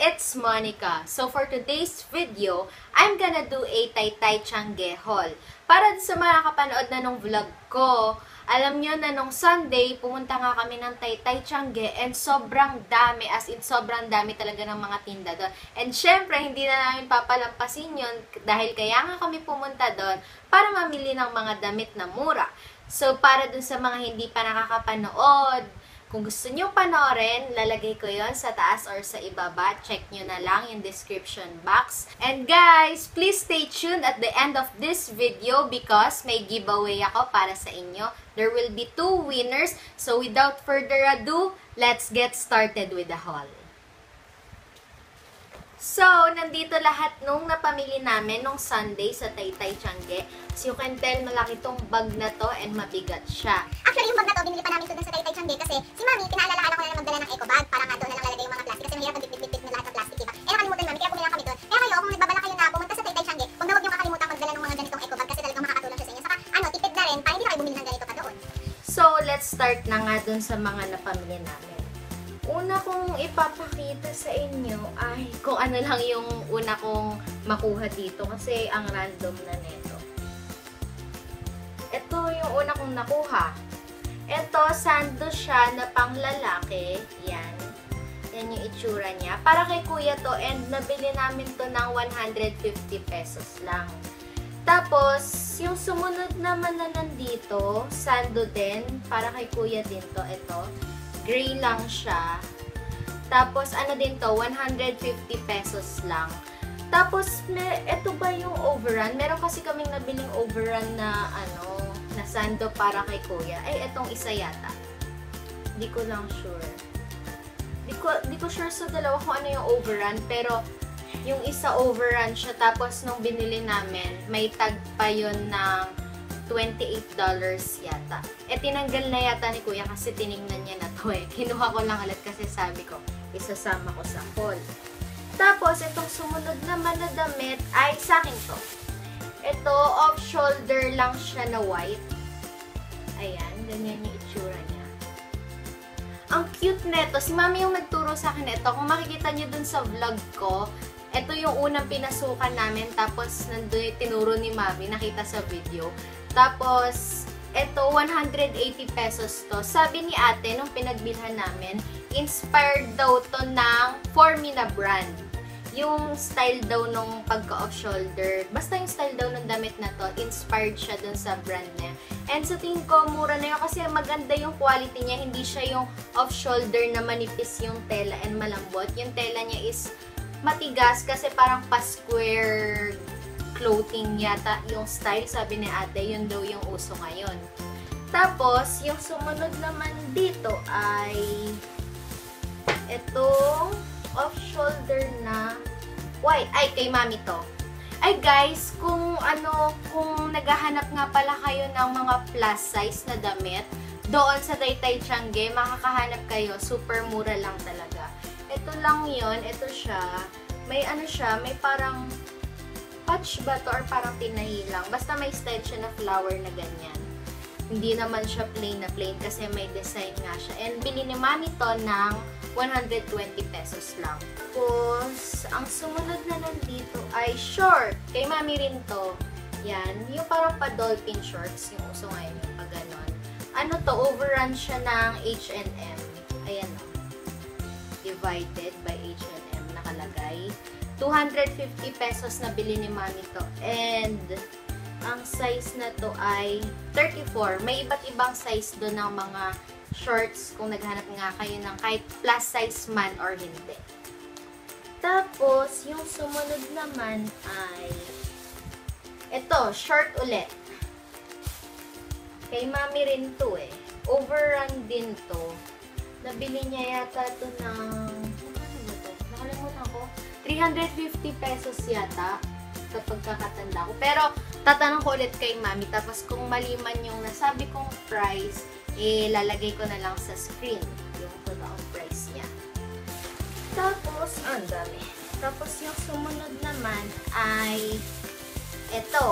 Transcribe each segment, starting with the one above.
it's Monica. So for today's video, I'm gonna do a Taytay Tiangge haul. Para sa mga kapanood na nung vlog ko, alam nyo na nung Sunday, pumunta nga kami ng Taytay Tiangge and sobrang dami, as in sobrang dami talaga ng mga tinda doon. And syempre, hindi na namin papalampasin yun dahil kaya nga kami pumunta doon para mamili ng mga damit na mura. So para dun sa mga hindi pa nakakapanood, kung gusto nyo panoorin, lalagay ko yon sa taas or sa ibaba. Check nyo na lang yung description box. And guys, please stay tuned at the end of this video because may giveaway ako para sa inyo. There will be 2 winners. So without further ado, let's get started with the haul. So, nandito lahat nung napamili namin nung Sunday sa Taytay Tiangge. As you can tell, malaki tong bag na to and mabigat siya. Actually, yung bag na to, binili pa namin ito dun sa Taytay Tiangge kasi si Mami, pinaalalahan ko na magdala ng eco bag para nga doon na lang lalagay yung mga plastic kasi mahirap mag-bit-bit na lahat ng plastic, diba? Eh, nakalimutan Mami, kaya bumili lang kami doon. Kaya kayo, kung nagbabala kayo na pumunta sa Taytay Tiangge, huwag na kakalimutan magdala ng mga ganitong eco bag kasi talagang makakatulong siya sa inyo. Saka, tipid na rin, para hindi na kayo bumili ng ganito pa doon. So, let's start na nga dun sa mga napamili namin. Una kong ipapakita sa inyo ay kung ano lang yung una kong makuha dito kasi ang random na nito. Ito yung una kong nakuha. Ito, sando siya na panglalaki. Yan. Yan yung itsura niya. Para kay kuya to and nabili namin to ng 150 pesos lang. Tapos, yung sumunod naman na nandito, sando din. Para kay kuya din to. Ito. Gray lang siya. Tapos, ano din to, 150 pesos lang. Tapos, ito ba yung overrun? Meron kasi kaming nabiling overrun na, na sando para kay kuya. Ay, etong isa yata. Di ko lang sure. Di ko sure sa dalawa kung ano yung overrun. Pero, yung isa overrun siya. Tapos, nung binili namin, may tag pa yun ng $28 yata. Eh, tinanggal na yata ni kuya kasi tinignan niya na to eh. Kinuha ko lang ulit kasi sabi ko, isasama ko sa haul. Tapos, itong sumunod naman na damit ay sa akin to. Ito, off-shoulder lang siya na white. Ayan, ganyan yung itsura niya. Ang cute neto. Si Mami yung nagturo sa akin ito. Kung makikita niyo dun sa vlog ko, ito yung unang pinasukan namin. Tapos, nandun tinuro ni Mami. Nakita sa video. Tapos, ito, 180 pesos to. Sabi ni ate, nung pinagbilhan namin, inspired daw to ng Formina brand. Yung style daw nung pagka-off-shoulder. Basta yung style daw ng damit na to, inspired siya dun sa brand niya. And sa tingin ko, mura na yun kasi maganda yung quality niya. Hindi siya yung off-shoulder na manipis yung tela and malambot. Yung tela niya is matigas kasi parang pa-square clothing yata yung style, sabi ni ate, yun daw yung uso ngayon. Tapos, yung sumunod naman dito ay itong off-shoulder na white. Ay, kay Mami to. Ay guys, kung naghahanap nga pala kayo ng mga plus size na damit, doon sa Taytay Tiangge, makakahanap kayo, super mura lang talaga. Ito lang yon, ito siya. May siya, may parang patch ba to or parang tinahi lang. Basta may style siya na flower na ganyan. Hindi naman siya plain na plain kasi may design nga siya. And binili ni Mami to ng 120 pesos lang. Tapos, ang sumunod na nandito ay short. Kay Mami rin to. Yan. Yung parang pa-dolphin shorts. Yung uso ngayon yung pag ganon. Ano to? Overrun siya ng H&M. Ayan o. Divided by H&M nakalagay. 250 pesos na bili ni Mami to. And, ang size na to ay 34. May iba't ibang size doon ng mga shorts kung naghanap nga kayo ng kahit plus size man or hindi. Tapos, yung sumunod naman ay ito, short ulit. Kay Mami rin to eh. Overrun din to. Nabili niya yata to ng nakalimutan ko. 350 pesos yata sa pagkakatanda ko. Pero, tatanong ko ulit kay Mami. Tapos, kung mali man yung nasabi kong price, lalagay ko na lang sa screen yung total price niya. Tapos, ang dami. Tapos, yung sumunod naman ay ito.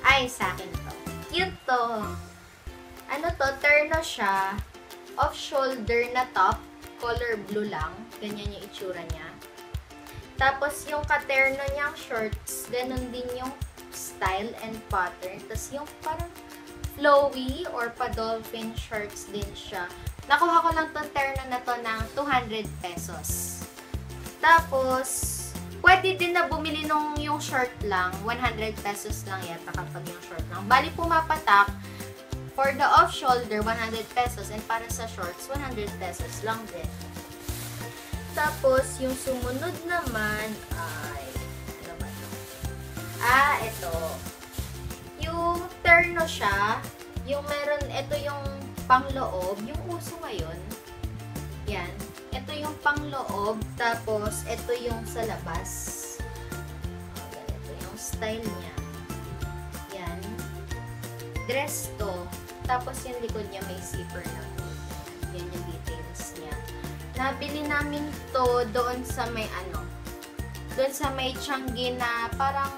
Ay, sa akin to. Cute to. Ano to? Terno siya. Off-shoulder na top. Color blue lang. Ganyan yung itsura niya. Tapos, yung katerno niyang shorts, ganun din yung style and pattern. Tapos, yung parang flowy or pa-dolphin shorts din siya. Nakuha ko lang tong terno na to ng 200 pesos. Tapos, pwede din na bumili nung yung short lang. 100 pesos lang yata kapag yung short lang. Bali pumapatak, for the off-shoulder, 100 pesos. And para sa shorts, 100 pesos lang din. Tapos, yung sumunod naman ay, ano ba ito? Ito. Yung terno siya, yung meron, ito yung pangloob, yung uso ngayon. Yan. Ito yung pangloob, tapos ito yung sa labas. Ganito yung style niya. Yan. Dress to. Tapos yung likod niya may zipper na po. Yan yung details niya. Nabili namin to doon sa may doon sa may Changi na parang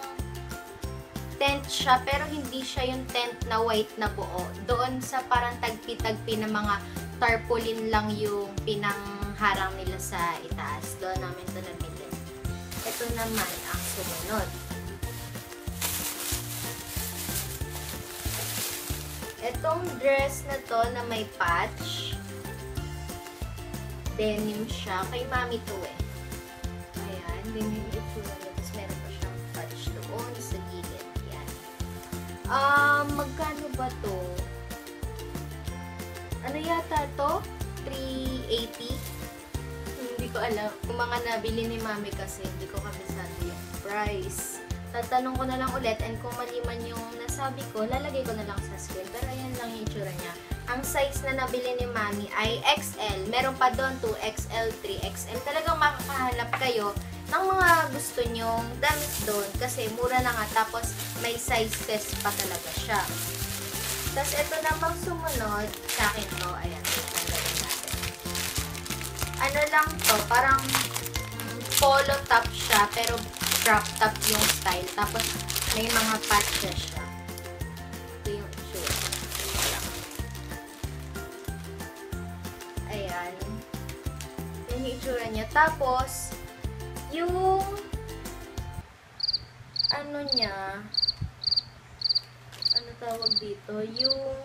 tent siya, pero hindi siya yung tent na white na buo. Doon sa parang tagpi-tagpi na mga tarpaulin lang yung pinangharang nila sa itaas. Doon namin ito nabili. Ito naman ang sumunod. Itong dress na to na may patch. Denim siya. Kay mami to eh. Ayan. Denim ito. Tapos meron pa siyang patch doon sa gilid. Magkano ba to? Ano yata to? 380? Hindi ko alam. Kung mga nabili ni mami kasi, hindi ko kabisado yung price. Tatanong ko na lang ulit and kung mali man yung nasabi ko, lalagay ko na lang sa screen. Pero ayan lang yung itsura niya. Ang size na nabili ni mami ay XL. Meron pa doon 2XL, 3XL. Talagang makakahanap kayo ng mga gusto nyong damit doon kasi mura na nga, tapos may size test pa talaga siya. Tapos ito namang sumunod sa akin to, ayan, tanggalin natin. Ano lang to, parang polo top siya pero crop top yung style, tapos may mga patches siya. Ito yung itsura. Ayan. Yan yung itsura niya. Tapos yung ano niya, ano tawag dito, yung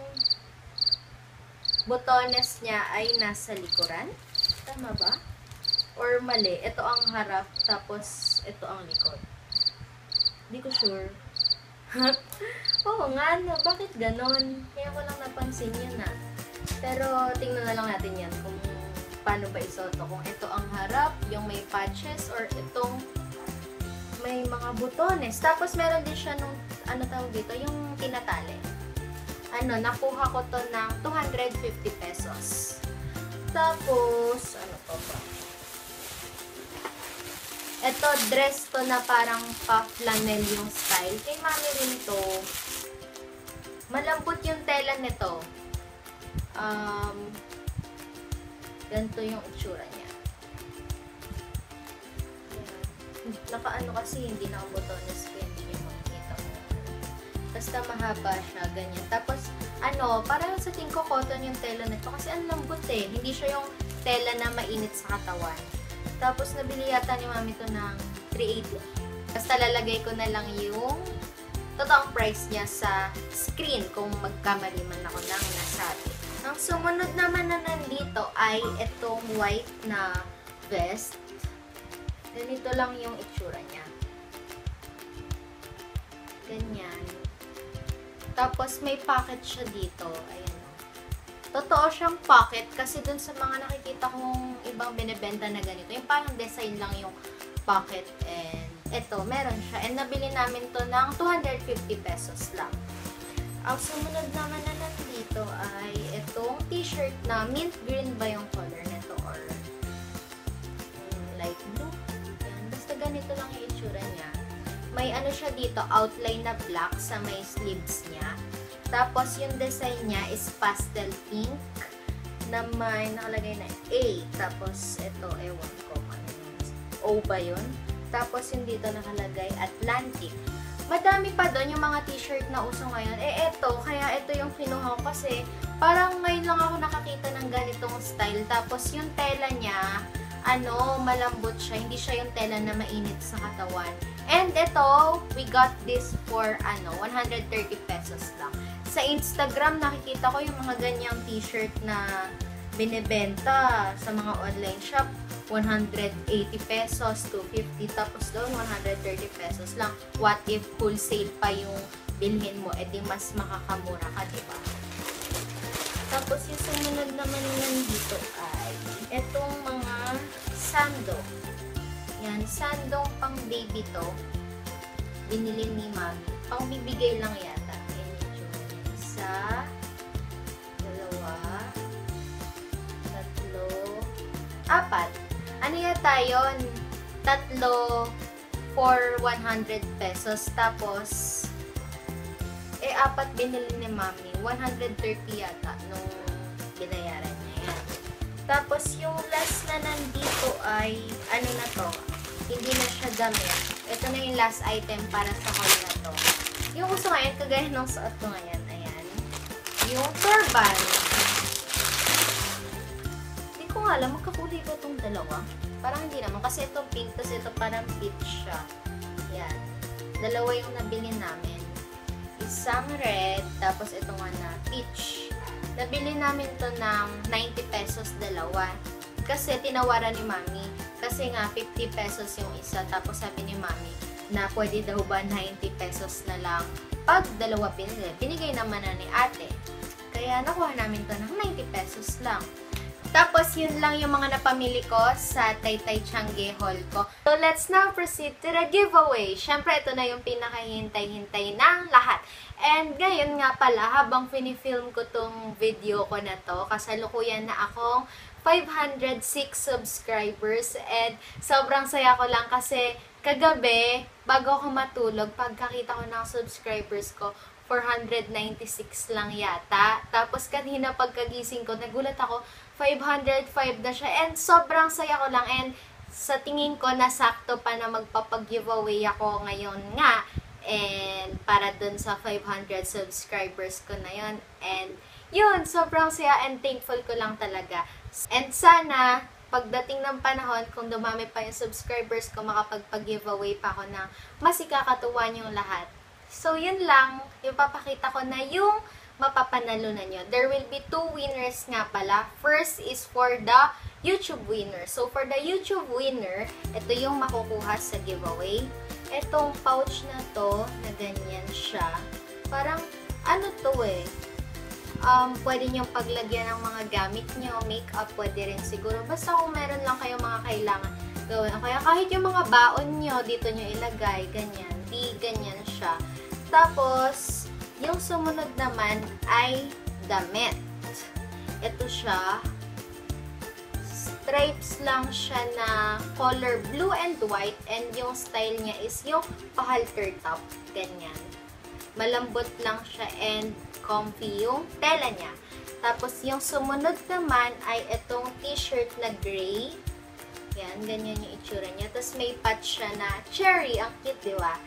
botones niya ay nasa likuran. Tama ba? Or mali? Ito ang harap, tapos ito ang likod. Hindi ko sure. Oo nga, no? Bakit ganon? Kaya ko lang napansin yun na. Pero tingnan na lang natin yan kung paano ba isuot to. Kung ito ang harap, yung may patches, or itong may mga butones. Tapos meron din siya nung, ano tawag dito, yung tinatali. Nakuha ko to ng 250 pesos. Tapos, ano pa ba? Ito, dress to na parang pa-flannel yung style. Kay mami rin to. Malambot yung tela nito. Ganito yung itsura niya. Nakaano kasi, hindi na ang botones ko, hindi niyo makikita mo. Basta mahaba siya, ganyan. Tapos, parang sa tingin ko cotton yung tela nito kasi ang lambot eh. Hindi siya yung tela na mainit sa katawan. Tapos, nabili yata ni mami to ng 380. Basta lalagay ko na lang yung totoong price niya sa screen kung magkamali man ako ng nasabi. Ang sumunod naman na nandito ay itong white na vest. Ganito lang yung itsura niya. Ganyan. Tapos may pocket siya dito. Ayan. Totoo siyang pocket kasi dun sa mga nakikita kong ibang binibenta na ganito, yung parang design lang yung pocket, and eto, meron siya. And nabili namin to ng 250 pesos lang. Ang sumunod naman na nandito ay itong t-shirt na mint green ba yung color nito or light blue. Ayan. Basta ganito lang yung itsura niya. May ano siya dito, outline na black sa may sleeves niya. Tapos, yung design niya is pastel pink na may nakalagay na A. Tapos, ito, ewan ko. O ba yun? Tapos, yung dito nakalagay Atlantic. Madami pa doon yung mga t-shirt na uso ngayon. Eto, kaya ito yung kinuha ko kasi parang ngayon lang ako nakakita ng ganitong style. Tapos, yung tela niya, malambot siya. Hindi siya yung tela na mainit sa katawan. And ito, we got this for 130 pesos lang. Sa Instagram, nakikita ko yung mga ganyang t-shirt na binebenta sa mga online shop. 180 pesos, 250, tapos doon 130 pesos lang. What if wholesale pa yung bilhin mo? Eh di mas makakamura ka, diba? Tapos yung sumunod naman nandito ay etong mga sando. Yan, sandong pang baby to. Binili ni Mami. Pang bibigay lang yata. Yan yung isa, dalawa, tatlo, apat. Ano yata yun? Tatlo for 100 pesos. Tapos, apat binili ni Mami. 130 yata nung binayaran niya yan. Tapos, yung last na nandito ay, ano na to? Hindi na siya damit. Ito na yung last item para sa haul na to. Yung gusto ngayon, kagaya ng suot ko ngayon. Ayan. Yung turban. Hindi ko nga alam, magkakulay ko itong dalawa. Parang hindi naman. Kasi itong pink, tapos ito parang peach siya. Ayan. Dalawa yung nabili namin. Isang red, tapos ito nga na peach. Nabili namin to ng 90 pesos dalawa. Kasi tinawaran ni Mami. Kasi nga 50 pesos yung isa. Tapos sabi ni Mami na pwede daw ba 90 pesos na lang pag dalawa pinili. Binigay naman na ni ate. Kaya nakuha namin to ng 90 pesos lang. Tapos, yun lang yung mga napamili ko sa Taytay Tiange haul ko. So, let's now proceed to the giveaway. Syempre, ito na yung pinakahintay-hintay ng lahat. And ngayon nga pala, habang pinifilm ko tong video ko na to, kasalukuyan na akong 506 subscribers. And sobrang saya ko lang kasi kagabi, bago ako matulog, pagkakita ko ng subscribers ko, 496 lang yata. Tapos kanina pagkagising ko, nagulat ako, 505 na siya. And sobrang saya ko lang. And sa tingin ko, nasakto pa na magpapag-giveaway ako ngayon nga. And para dun sa 500 subscribers ko na yun. And yun, sobrang saya and thankful ko lang talaga. And sana, pagdating ng panahon, kung dumami pa yung subscribers ko, makapagpag-giveaway pa ako ng mas ikakatuwa yung lahat. So, yun lang. Yung papakita ko na yung mapapanalunan nyo. There will be 2 winners nga pala. First is for the YouTube winner. So, for the YouTube winner, ito yung makukuha sa giveaway. Itong pouch na to, na ganyan siya. Parang, ano to eh? Pwede nyo paglagyan ng mga gamit nyo, makeup, pwede rin siguro. Basta kung meron lang kayong mga kailangan gawin. Kaya kahit yung mga baon nyo, dito nyo ilagay, ganyan. Di ganyan siya. Tapos, yung sumunod naman ay damit. Ito siya. Stripes lang siya na color blue and white. And yung style niya is yung pa-halter top. Ganyan. Malambot lang siya and comfy yung tela niya. Tapos yung sumunod naman ay itong t-shirt na gray. Yan, ganyan yung itsura niya. Tapos may patch siya na cherry. Ang cute, diba?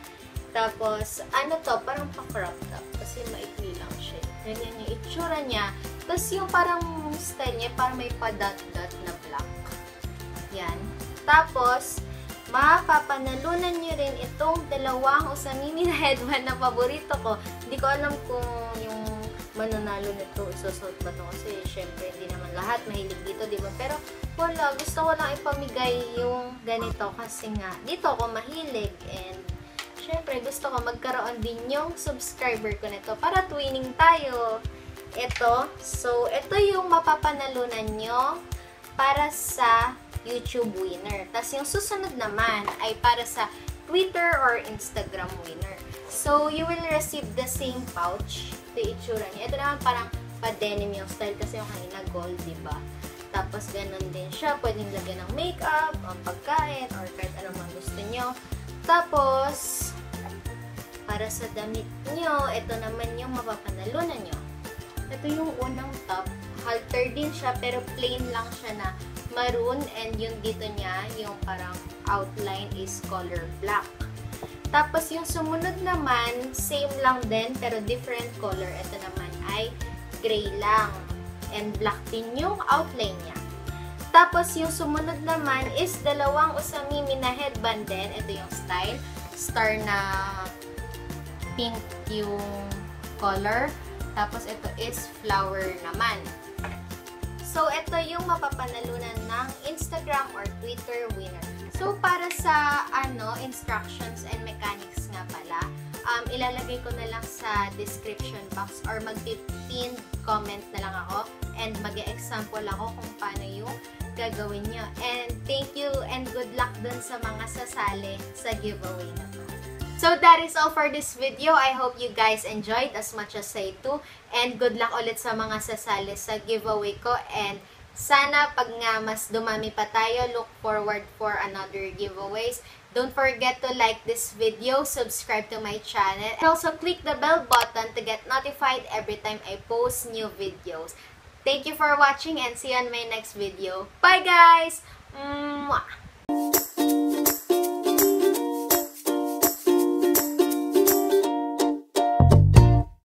Tapos, ano to? Parang pa-crop top. Kasi maikli lang siya. Ganyan yung itsura niya. Tapos yung parang style niya, parang may pa-dot-dot na black. Yan. Tapos, mapapanalunan nyo rin itong dalawang Usamimi na headband na paborito ko. Hindi ko alam kung yung mananalo nito, isusot ba ito? Kasi, syempre, hindi naman lahat mahilig dito, diba? Pero, wala. Gusto ko lang ipamigay yung ganito kasi nga, dito ako mahilig. And, syempre, gusto ko magkaroon din yung subscriber ko nito para twinning tayo. Ito. So, ito yung mapapanalunan nyo para sa YouTube winner. Tapos, yung susunod naman ay para sa Twitter or Instagram winner. So, you will receive the same pouch. Ito yung itsura niya. Ito naman parang pa-denim yung style kasi yung kanina gold, diba? Tapos, ganun din siya. Pwedeng lagyan ng makeup, ang pagkain, or kahit anong mga gusto nyo. Tapos, para sa damit nyo, ito naman yung mapapanalunan nyo. Ito yung unang top. Halter din siya, pero plain lang siya na maroon. And yung dito niya, yung parang outline is color black. Tapos yung sumunod naman, same lang din, pero different color. Ito naman ay gray lang. And black din yung outline niya. Tapos, yung sumunod naman is dalawang usamimi na headband din. Ito yung style. Star na pink yung color. Tapos, ito is flower naman. So, ito yung mapapanalunan ng Instagram or Twitter winner. So, para sa instructions and mechanics nga pala, ilalagay ko na lang sa description box or mag-pinned comment na lang ako and mag-example ako kung paano yung gagawin nyo. And thank you and good luck dun sa mga sasali sa giveaway na to. So that is all for this video. I hope you guys enjoyed as much as I do. And good luck ulit sa mga sasali sa giveaway ko. And sana pag nga mas dumami pa tayo, look forward for another giveaways. Don't forget to like this video, subscribe to my channel, and also click the bell button to get notified every time I post new videos. Thank you for watching and see you on my next video. Bye guys! Mwah!